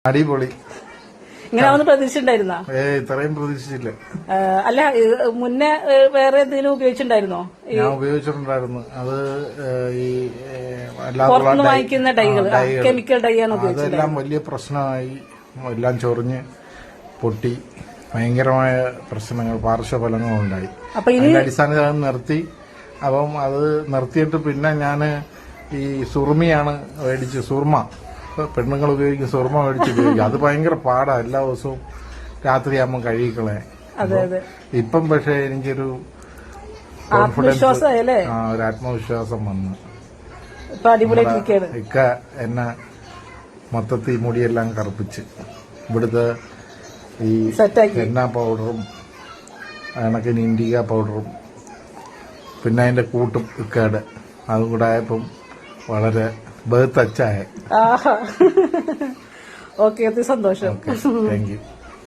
അടിപൊളി. ഇങ്ങനെ ഒന്ന് പ്രതീക്ഷിച്ചിട്ടുണ്ടായിരുന്നോ? ഇത്രയും പ്രതീക്ഷിച്ചില്ല. അല്ല, മുന്നേ വേറെ എന്തെങ്കിലും ഉപയോഗിച്ചിട്ടുണ്ടായിരുന്നോ? ഞാൻ ഉപയോഗിച്ചിട്ടുണ്ടായിരുന്നു. അത് ഈ പുറത്തുനിന്ന് വാങ്ങിക്കുന്ന ഡൈകൾ, കെമിക്കൽ ഡൈ ആണ് ഉപയോഗിച്ചത്. അതെല്ലാം വലിയ പ്രശ്നമായി, എല്ലാം ചൊറിഞ്ഞ് പൊട്ടി ഭയങ്കരമായ പ്രശ്നങ്ങൾ, പാർശ്വഫലങ്ങളുണ്ടായി. അതിന്റെ അടിസ്ഥാനത്തിൽ നിർത്തി. അപ്പം അത് നിർത്തിയിട്ട് പിന്നെ ഞാന് ഈ സുറുമിയാണ് മേടിച്ച്, സുർമ പെണ്ണുങ്ങൾ ഉപയോഗിക്കും, സുർമ മേടിച്ച് ഉപയോഗിക്കും. അത് ഭയങ്കര പാടാ, എല്ലാ ദിവസവും രാത്രിയാകുമ്പോൾ കഴുകിക്കളെ. ഇപ്പം പക്ഷെ എനിക്കൊരു കോൺഫിഡൻസ്, ഒരു ആത്മവിശ്വാസം വന്നു. ഇക്ക എന്നെ മൊത്തത്തിൽ മുടിയെല്ലാം കറുപ്പിച്ച്, ഇവിടുത്തെ ഈ എണ്ണ പൗഡറും കണക്കിന് ഇൻഡിക പൗഡറും പിന്നെ അതിന്റെ കൂട്ടും ഇക്കയുടെ അതും കൂടെ ആയപ്പം വളരെ ബഹുത്തച്ചായ. ഓക്കെ, സന്തോഷം. Thank you.